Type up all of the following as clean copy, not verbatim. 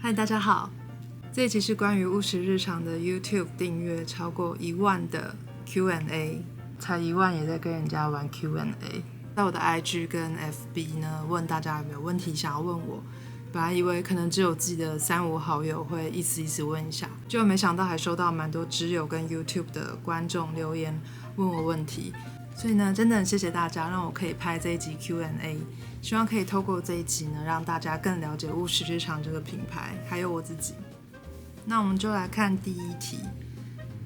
嗨，大家好，这一集是关于务实日常的 YouTube 订阅超过1万的 Q&A， 才1万也在跟人家玩 Q&A。在我的 IG 跟 FB 呢，问大家有没有问题想要问我。本来以为可能只有自己的3-5好友会意思问一下，结果没想到还收到蛮多知友跟 YouTube 的观众留言问我问题，所以呢，真的很谢谢大家让我可以拍这一集 Q&A， 希望可以透过这一集呢，让大家更了解务实日常这个品牌，还有我自己。那我们就来看第一题，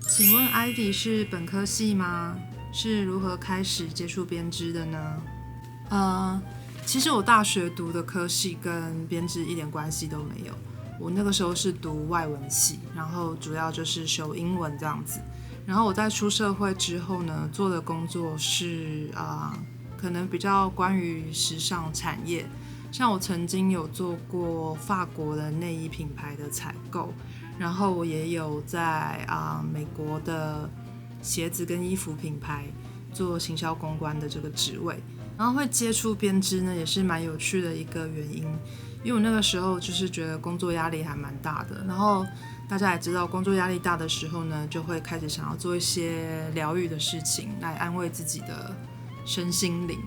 请问 Ivy 是本科系吗？是如何开始接触编织的呢？其实我大学读的科系跟编织一点关系都没有，我那个时候是读外文系，然后主要就是修英文这样子。然后我在出社会之后呢，做的工作是可能比较关于时尚产业，像我曾经有做过法国的内衣品牌的采购，然后我也有在美国的鞋子跟衣服品牌做行销公关的这个职位。然后会接触编织呢，也是蛮有趣的一个原因，因为我那个时候就是觉得工作压力还蛮大的，然后大家也知道，工作压力大的时候呢，就会开始想要做一些疗愈的事情来安慰自己的身心灵。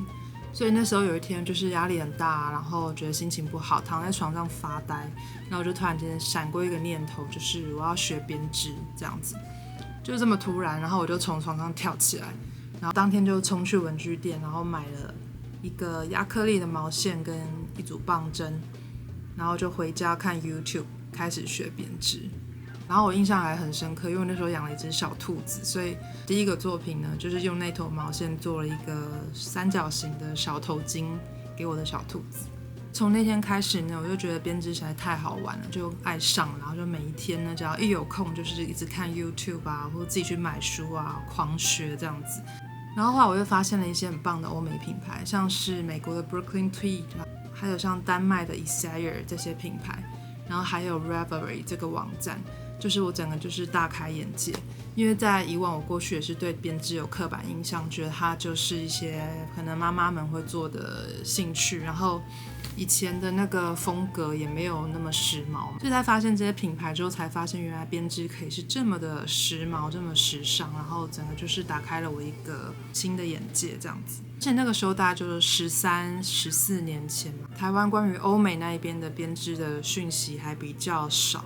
所以那时候有一天就是压力很大，然后觉得心情不好，躺在床上发呆，然后我就突然间闪过一个念头，就是我要学编织这样子，就这么突然，然后我就从床上跳起来，然后当天就冲去文具店，然后买了一个亚克力的毛线跟一组棒针，然后就回家看 YouTube 开始学编织。然后我印象还很深刻，因为我那时候养了一只小兔子，所以第一个作品呢，就是用那头毛线做了一个三角形的小头巾给我的小兔子。从那天开始呢，我就觉得编织实在太好玩了，就爱上，然后就每一天呢，只要一有空就是一直看 YouTube 啊，或者自己去买书啊，狂学这样子。然后后来我又发现了一些很棒的欧美品牌，像是美国的 Brooklyn Tweed， 还有像丹麦的 Isaiah 这些品牌，然后还有 Ravelry 这个网站，就是我整个就是大开眼界。因为在以往我过去也是对编织有刻板印象，觉得它就是一些可能妈妈们会做的兴趣，然后以前的那个风格也没有那么时髦，所以在发现这些品牌之后，才发现原来编织可以是这么的时髦，这么时尚，然后整个就是打开了我一个新的眼界这样子。而且那个时候大概就是13、14年前嘛，台湾关于欧美那一边的编织的讯息还比较少，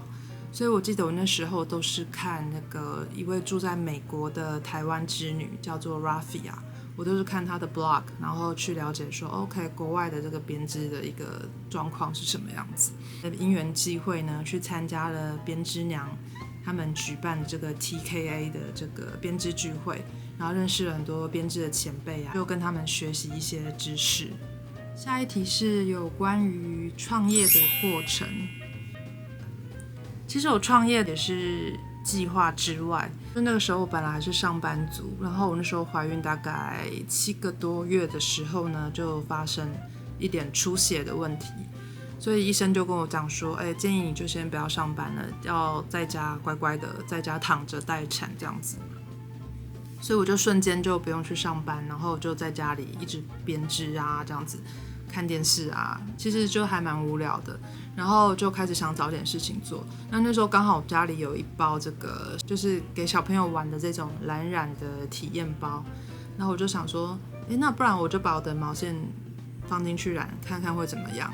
所以我记得我那时候都是看那个一位住在美国的台湾织女叫做 Rafia， 我都是看她的 blog， 然后去了解说 OK 国外的这个编织的一个状况是什么样子。因缘际会呢，去参加了编织娘他们举办的这个 TKA 的这个编织聚会，然后认识了很多编织的前辈啊，就跟他们学习一些知识。下一题是有关于创业的过程。其实我创业也是计划之外，就那个时候我本来还是上班族，然后我那时候怀孕大概7个多月的时候呢，就发生一点出血的问题，所以医生就跟我讲说，建议你就先不要上班了，要在家乖乖的在家躺着待产这样子。所以我就瞬间就不用去上班，然后就在家里一直编织啊这样子，看电视啊，其实就还蛮无聊的，然后就开始想找点事情做。那时候刚好我家里有一包这个就是给小朋友玩的这种蓝染的体验包，然后我就想说，那不然我就把我的毛线放进去染，看看会怎么样。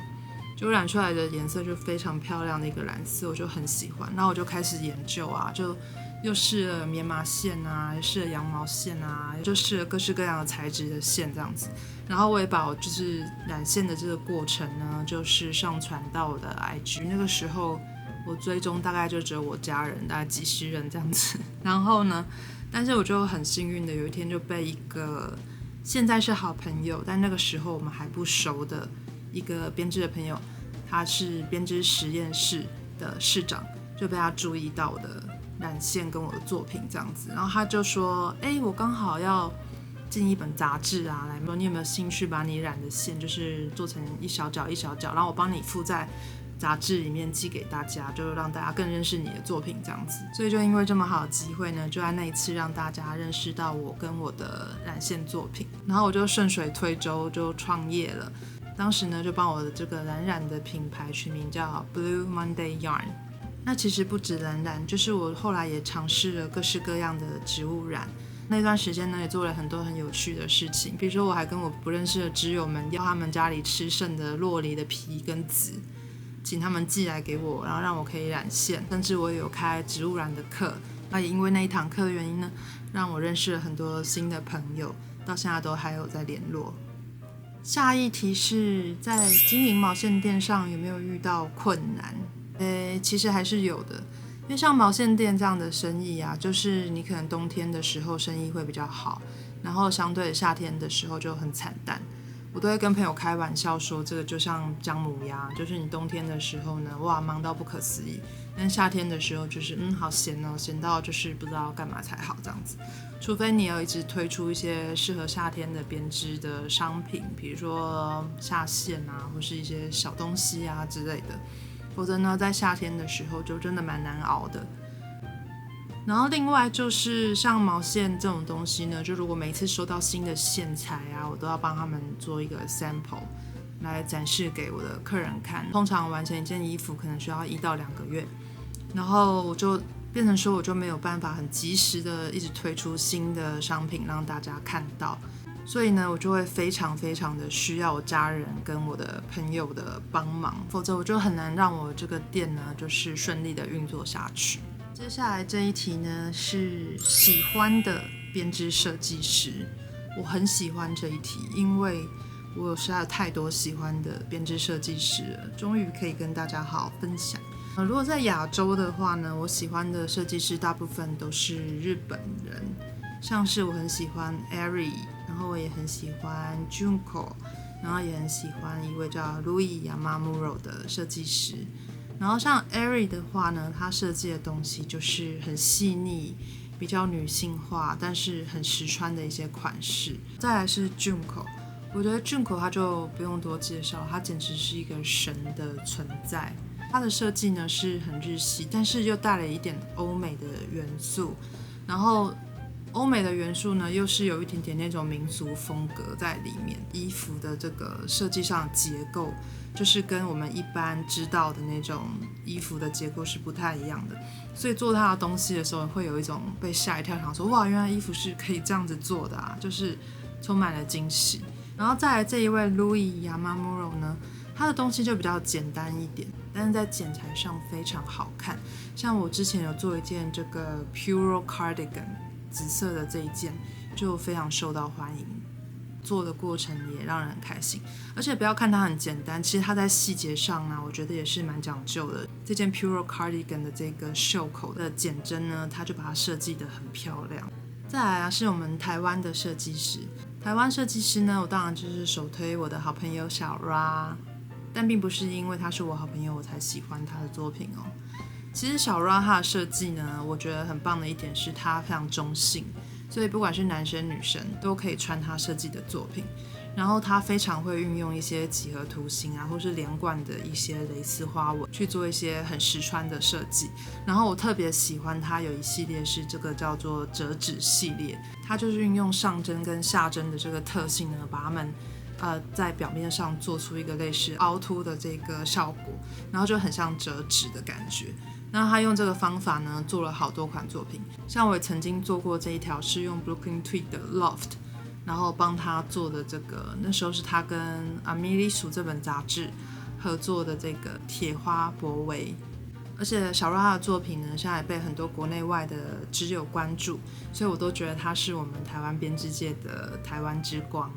就染出来的颜色就非常漂亮的一个蓝色，我就很喜欢。然后我就开始研究啊，就又试了棉麻线啊，又试了羊毛线啊，就试了各式各样的材质的线这样子。然后我也把我就是染线的这个过程呢，就是上传到我的 IG。那个时候我追踪大概就只有我家人，大概几十人这样子。然后呢，但是我就很幸运的有一天就被一个现在是好朋友，但那个时候我们还不熟的一个编织的朋友，他是编织实验室的室长，就被他注意到我的染线跟我的作品这样子。然后他就说，我刚好要进一本杂志啊，来说你有没有兴趣把你染的线就是做成一小角一小角，然后我帮你附在杂志里面寄给大家，就让大家更认识你的作品这样子。所以就因为这么好的机会呢，就在那一次让大家认识到我跟我的染线作品，然后我就顺水推舟就创业了。当时呢就帮我的这个蓝染的品牌取名叫 Blue Monday Yarn。那其实不止蓝染，就是我后来也尝试了各式各样的植物染。那段时间呢，也做了很多很有趣的事情，比如说我还跟我不认识的织友们要他们家里吃剩的酪梨的皮跟籽，请他们寄来给我，然后让我可以染线。甚至我也有开植物染的课，那也因为那一堂课的原因呢，让我认识了很多新的朋友，到现在都还有在联络。下一题是在经营毛线店上有没有遇到困难？其实还是有的，因为像毛线店这样的生意啊，就是你可能冬天的时候生意会比较好，然后相对夏天的时候就很惨淡。我都会跟朋友开玩笑说，这个就像姜母鸭，就是你冬天的时候呢，哇，忙到不可思议；但夏天的时候就是好闲哦，闲到就是不知道干嘛才好这样子。除非你要一直推出一些适合夏天的编织的商品，比如说下线啊，或是一些小东西啊之类的。否则呢，在夏天的时候就真的蛮难熬的。然后另外就是像毛线这种东西呢，就如果每一次收到新的线材啊，我都要帮他们做一个 sample 来展示给我的客人看。通常完成一件衣服可能需要1到2个月，然后我就变成说我就没有办法很及时的一直推出新的商品让大家看到。所以呢，我就会非常非常的需要我家人跟我的朋友的帮忙，否则我就很难让我这个店呢就是顺利的运作下去。接下来这一题呢是喜欢的编织设计师，我很喜欢这一题，因为我实在有太多喜欢的编织设计师了，终于可以跟大家好好分享。如果在亚洲的话呢，我喜欢的设计师大部分都是日本人，像是我很喜欢 Ari， 然后我也很喜欢 Junko， 然后也很喜欢一位叫 Louis Yamamuro 的设计师。然后像 Ari 的话呢，他设计的东西就是很细腻，比较女性化，但是很实穿的一些款式。再来是 Junko， 我觉得 Junko 他就不用多介绍，他简直是一个神的存在。他的设计呢是很日系，但是又带了一点欧美的元素，然后欧美的元素呢又是有一点点那种民俗风格在里面。衣服的这个设计上的结构就是跟我们一般知道的那种衣服的结构是不太一样的，所以做它的东西的时候会有一种被吓一跳，想说哇，原来衣服是可以这样子做的啊，就是充满了惊喜。然后再来这一位 Louis Yamamuro 呢，他的东西就比较简单一点，但是在剪裁上非常好看。像我之前有做一件这个 Puro Cardigan 紫色的这一件，就非常受到欢迎，做的过程也让人很开心。而且不要看它很简单，其实它在细节上呢，我觉得也是蛮讲究的。这件 Puro Cardigan 的这个袖口的剪针呢，它就把它设计得很漂亮。再来啊，是我们台湾的设计师。台湾设计师呢，我当然就是首推我的好朋友小 Ra， 但并不是因为他是我好朋友我才喜欢他的作品哦。其实小 Ra 他的设计呢，我觉得很棒的一点是他非常中性，所以不管是男生女生都可以穿他设计的作品。然后他非常会运用一些几何图形啊，或是连贯的一些蕾丝花纹去做一些很实穿的设计。然后我特别喜欢他有一系列是这个叫做折纸系列，它就是运用上针跟下针的这个特性呢，把它们在表面上做出一个类似凹凸的这个效果，然后就很像折纸的感觉。那他用这个方法呢，做了好多款作品，像我也曾经做过这一条是用 Brooklyn Tweed 的 Loft， 然后帮他做的这个，那时候是他跟阿米丽鼠这本杂志合作的这个铁花脖围。而且小 Ra 的作品呢，现在也被很多国内外的织友关注，所以我都觉得他是我们台湾编织界的台湾之光。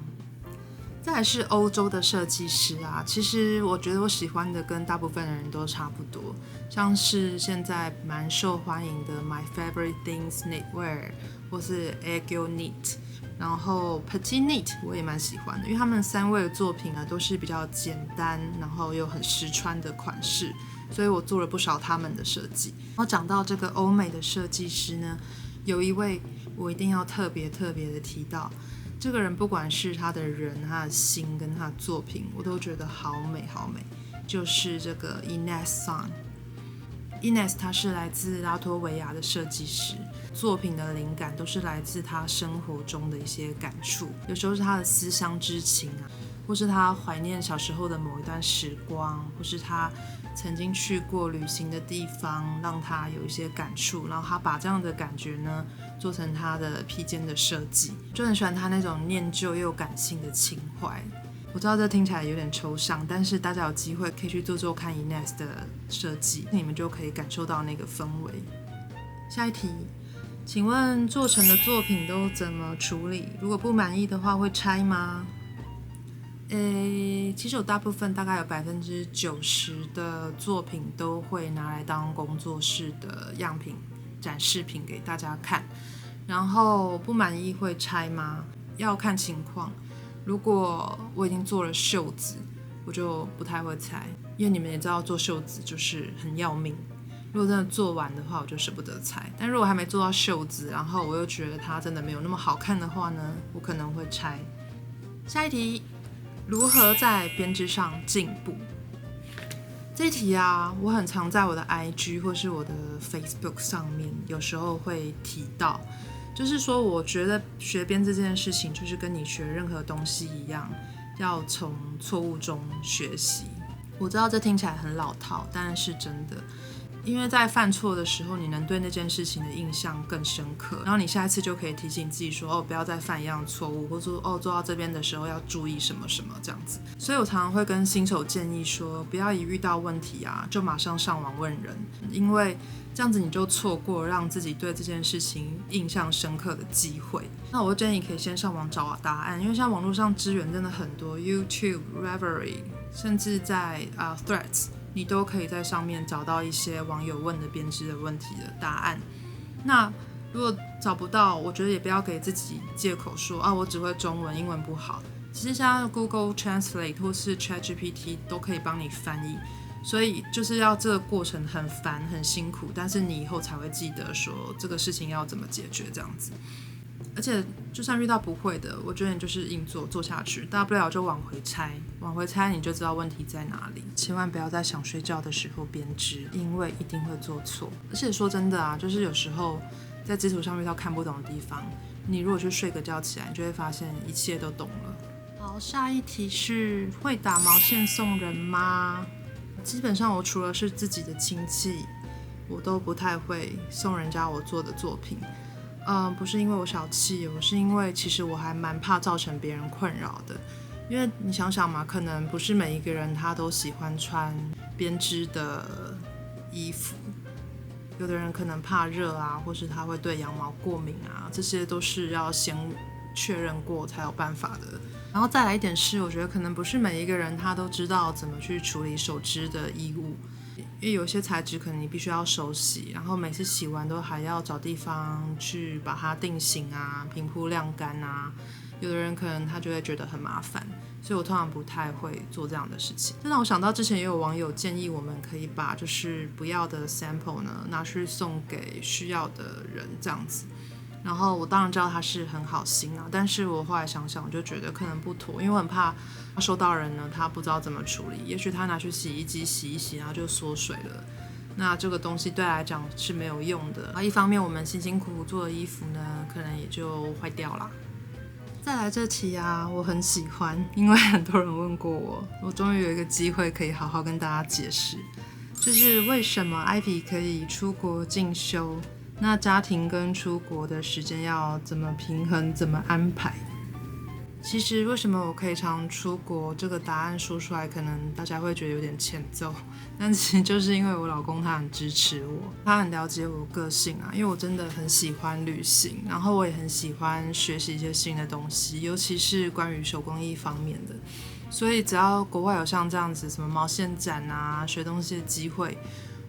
再来是欧洲的设计师啊，其实我觉得我喜欢的跟大部分的人都差不多，像是现在蛮受欢迎的 My Favorite Things Knitwear 或是 Aegyo Knit， 然后 Petit Knit 我也蛮喜欢的，因为他们3位的作品呢都是比较简单，然后又很实穿的款式，所以我做了不少他们的设计。然后讲到这个欧美的设计师呢，有一位我一定要特别的提到。这个人不管是他的人、他的心跟他的作品，我都觉得好美好美。就是这个 Ines San。Ines 他是来自拉脱维亚的设计师，作品的灵感都是来自他生活中的一些感触，有时候是他的思乡之情啊，或是他怀念小时候的某一段时光，或是他曾经去过旅行的地方，让他有一些感触，然后他把这样的感觉呢做成他的披肩的设计，就很喜欢他那种念旧又感性的情怀。我知道这听起来有点抽象，但是大家有机会可以去做做看 Ines 的设计，你们就可以感受到那个氛围。下一题，请问做成的作品都怎么处理？如果不满意的话会拆吗？其实有大部分大概有90%的作品都会拿来当工作室的样品展示品给大家看。然后不满意会拆吗？要看情况。如果我已经做了袖子，我就不太会拆，因为你们也知道做袖子就是很要命。如果真的做完的话，我就舍不得拆。但如果还没做到袖子，然后我又觉得它真的没有那么好看的话呢，我可能会拆。下一题，如何在编织上进步？这一题啊，我很常在我的 IG 或是我的 Facebook 上面，有时候会提到。就是说，我觉得学编织这件事情，就是跟你学任何东西一样，要从错误中学习。我知道这听起来很老套，但是真的，因为在犯错的时候，你能对那件事情的印象更深刻，然后你下一次就可以提醒自己说，哦，不要再犯一样错误，或者说，哦，做到这边的时候要注意什么什么这样子。所以我常常会跟新手建议说，不要一遇到问题啊，就马上上网问人，因为这样子你就错过让自己对这件事情印象深刻的机会。那我建议你可以先上网找答案，因为像网络上资源真的很多 ，YouTube、Reverie， 甚至在Threads， 你都可以在上面找到一些网友问的编织的问题的答案。那如果找不到，我觉得也不要给自己借口说啊，我只会中文，英文不好。其实现在 Google Translate 或是 ChatGPT 都可以帮你翻译。所以就是要这个过程很烦很辛苦，但是你以后才会记得说这个事情要怎么解决这样子。而且就算遇到不会的，我觉得你就是硬做下去，大不了就往回拆你就知道问题在哪里。千万不要在想睡觉的时候编织，因为一定会做错。而且说真的啊，就是有时候在织图上遇到看不懂的地方，你如果去睡个觉起来，你就会发现一切都懂了。好，下一题是会打毛线送人吗？基本上我除了是自己的亲戚，我都不太会送人家我做的作品。不是因为我小气，我是因为其实我还蛮怕造成别人困扰的。因为你想想嘛，可能不是每一个人他都喜欢穿编织的衣服，有的人可能怕热啊，或是他会对羊毛过敏啊，这些都是要先确认过才有办法的。然后再来一点是，我觉得可能不是每一个人他都知道怎么去处理手织的衣物，因为有些材质可能你必须要手洗，然后每次洗完都还要找地方去把它定型啊、平铺晾干啊，有的人可能他就会觉得很麻烦，所以我通常不太会做这样的事情。这让我想到之前也有网友建议我们可以把就是不要的 sample 呢拿去送给需要的人这样子。然后我当然知道他是很好心啊，但是我后来想想，我就觉得可能不妥，因为我很怕收到人呢，他不知道怎么处理，也许他拿去洗衣机洗一洗，然后就缩水了。那这个东西对他来讲是没有用的。一方面我们辛辛苦苦做的衣服呢，可能也就坏掉啦。再来这题啊，我很喜欢，因为很多人问过我，我终于有一个机会可以好好跟大家解释，就是为什么 Ivy 可以出国进修。那家庭跟出国的时间要怎么平衡，怎么安排？其实为什么我可以常出国，这个答案说出来可能大家会觉得有点欠揍，但其实就是因为我老公他很支持我，他很了解我个性啊，因为我真的很喜欢旅行，然后我也很喜欢学习一些新的东西，尤其是关于手工艺方面的，所以只要国外有像这样子什么毛线展啊、学东西的机会，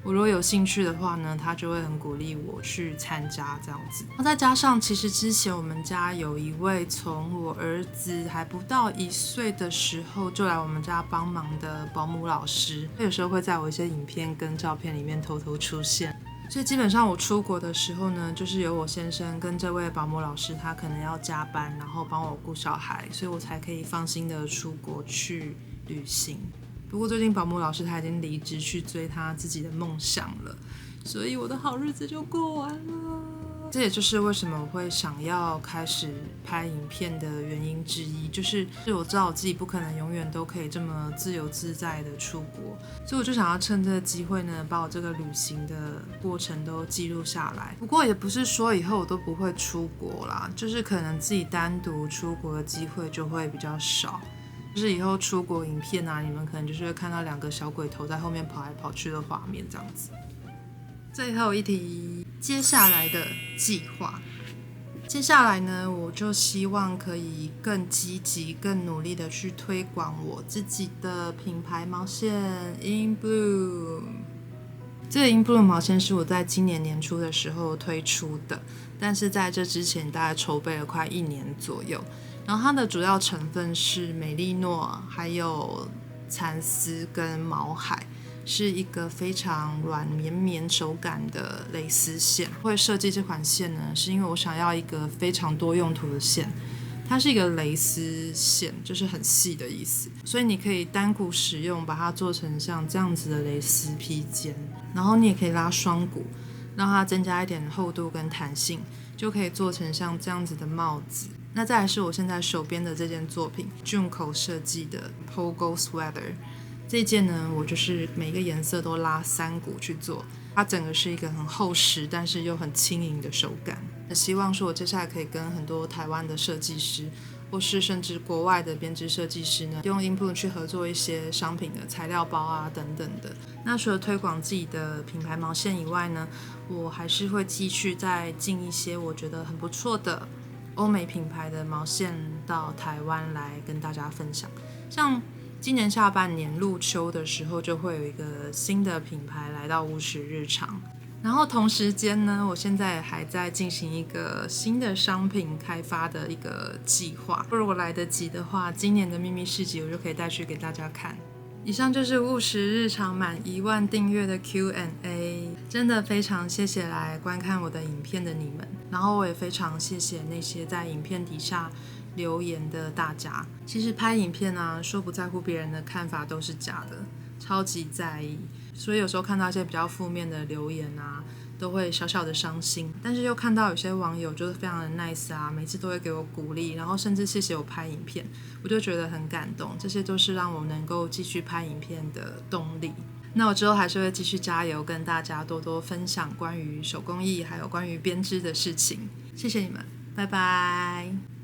我如果有兴趣的话呢，他就会很鼓励我去参加这样子。那再加上，其实之前我们家有一位从我儿子还不到1岁的时候就来我们家帮忙的保姆老师，他有时候会在我一些影片跟照片里面偷偷出现。所以基本上我出国的时候呢，就是由我先生跟这位保姆老师，他可能要加班，然后帮我顾小孩，所以我才可以放心的出国去旅行。不过最近保姆老师他已经离职去追他自己的梦想了，所以我的好日子就过完了。这也就是为什么我会想要开始拍影片的原因之一，就是我知道我自己不可能永远都可以这么自由自在的出国，所以我就想要趁这个机会呢，把我这个旅行的过程都记录下来。不过也不是说以后我都不会出国啦，就是可能自己单独出国的机会就会比较少。就是以后出国影片啊，你们可能就是会看到2个小鬼头在后面跑来跑去的画面这样子。最后一题，接下来的计划。接下来呢，我就希望可以更积极、更努力的去推广我自己的品牌毛线 In Bloom。这个 In Bloom 毛线是我在今年年初的时候推出的，但是在这之前大概筹备了快1年左右。然后它的主要成分是美丽诺，还有蚕丝跟毛海。是一个非常软绵绵手感的蕾丝线。会设计这款线呢，是因为我想要一个非常多用途的线。它是一个蕾丝线，就是很细的意思，所以你可以单股使用，把它做成像这样子的蕾丝披肩，然后你也可以拉双股，让它增加一点厚度跟弹性，就可以做成像这样子的帽子。那再来是我现在手边的这件作品 Junko 设计的 Pogo Sweater。这件呢，我就是每一个颜色都拉3股去做，它整个是一个很厚实，但是又很轻盈的手感。希望说我接下来可以跟很多台湾的设计师，或是甚至国外的编织设计师呢，用 In Bloom 去合作一些商品的材料包啊等等的。那除了推广自己的品牌毛线以外呢，我还是会继续再进一些我觉得很不错的欧美品牌的毛线到台湾来跟大家分享，像今年下半年入秋的时候，就会有一个新的品牌来到乌石日常。然后同时间呢，我现在还在进行一个新的商品开发的一个计划。如果来得及的话，今年的秘密市集我就可以带去给大家看。以上就是务实日常满1万订阅的 Q&A， 真的非常谢谢来观看我的影片的你们，然后我也非常谢谢那些在影片底下留言的大家。其实拍影片啊，说不在乎别人的看法都是假的，超级在意，所以有时候看到一些比较负面的留言啊，都会小小的伤心，但是又看到有些网友就是非常的 nice 啊，每次都会给我鼓励，然后甚至谢谢我拍影片，我就觉得很感动，这些都是让我能够继续拍影片的动力。那我之后还是会继续加油，跟大家多多分享关于手工艺还有关于编织的事情。谢谢你们，拜拜。